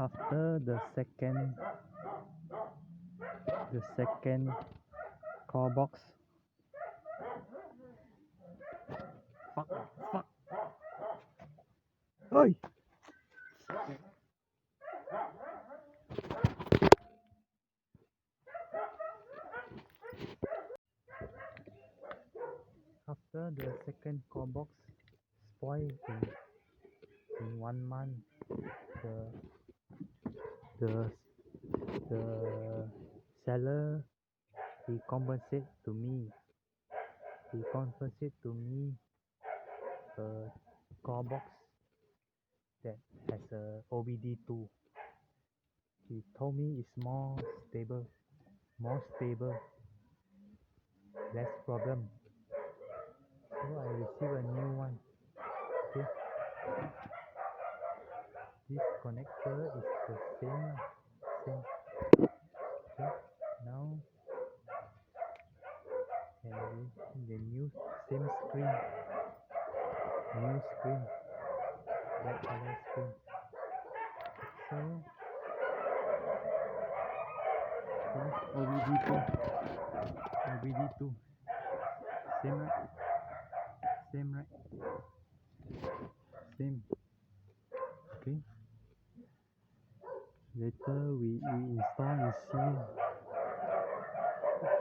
After the second core box. Fuck. Oi! After the second core box spoiled in 1 month, the seller he compensate to me a core box that has a OBD2. He told me it's more stable, less problem. So I received a new one. Okay. This connector is the same. Okay. Now and the new same screen. Black color screen. So this OBD2. Same right? Same. Okay. Later we install and see.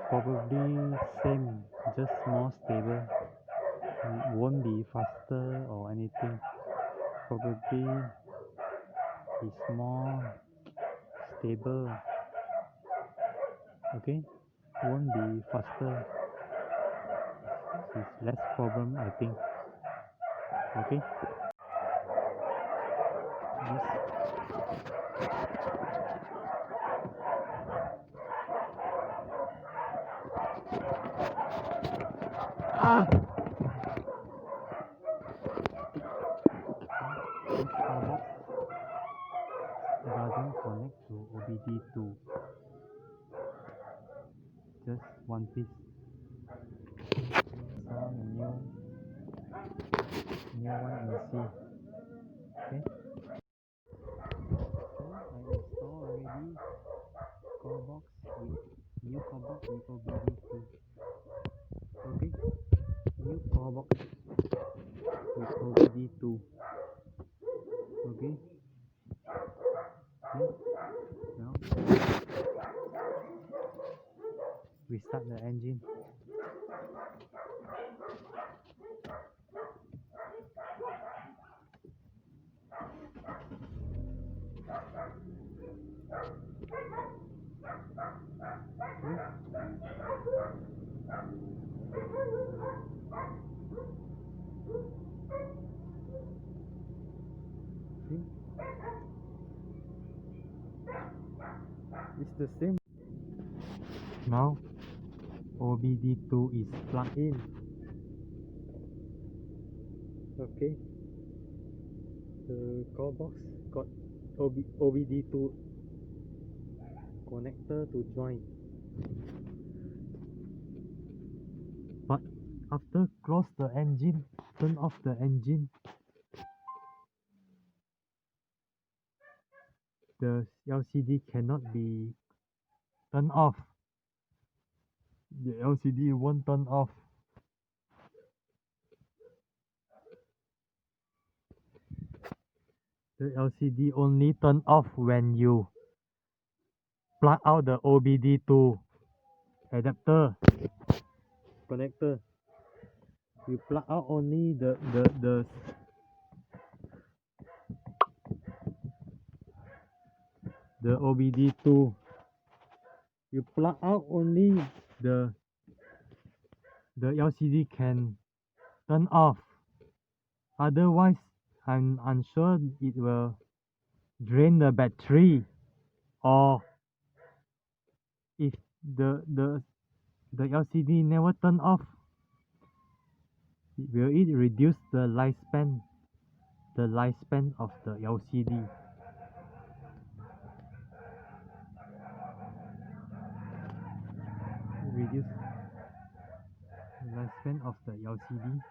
Probably same, just more stable. It won't be faster or anything. Probably it's more stable. Okay, won't be faster. It's less problem, I think. Okay. This corebox doesn't connect to OBD2. Just one piece. So the new one you see. Okay. So I installed already new corebox with OBD2. Okay. New corebox with OBD2. Okay. Now we start the engine. See? It's the same. Now OBD2 is plugged in. Okay. The core box got OBD2 connector to join. But after close the engine, turn off the engine, the LCD cannot be turned off. The LCD won't turn off. The LCD only turn off when you plug out the OBD2 adapter connector. You plug out only the OBD2. You plug out only the LCD can turn off. Otherwise, I'm unsure it will drain the battery, or if the LCD never turn off, will it reduce the lifespan of the LCD? Reduce the lifespan of the LCD.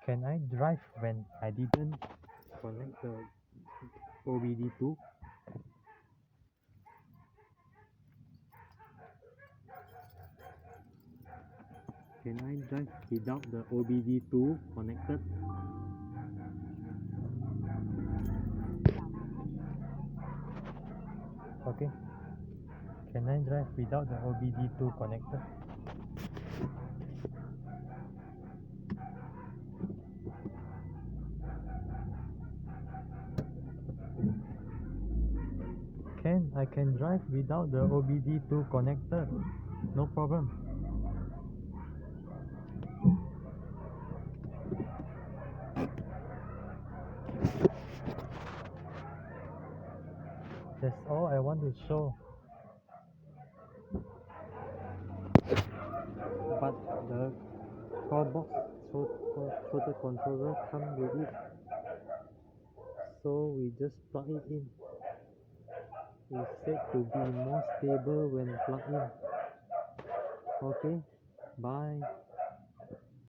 Can I drive when I didn't connect the OBD2. Can I drive without the OBD2 connected? Okay. Can I drive without the OBD2 connected? I can drive without the OBD2 connector. No problem. That's all I want to show. But the corebox throttle controller comes with it. So we just plug it in. It's said to be more stable when plugged in. Okay, bye.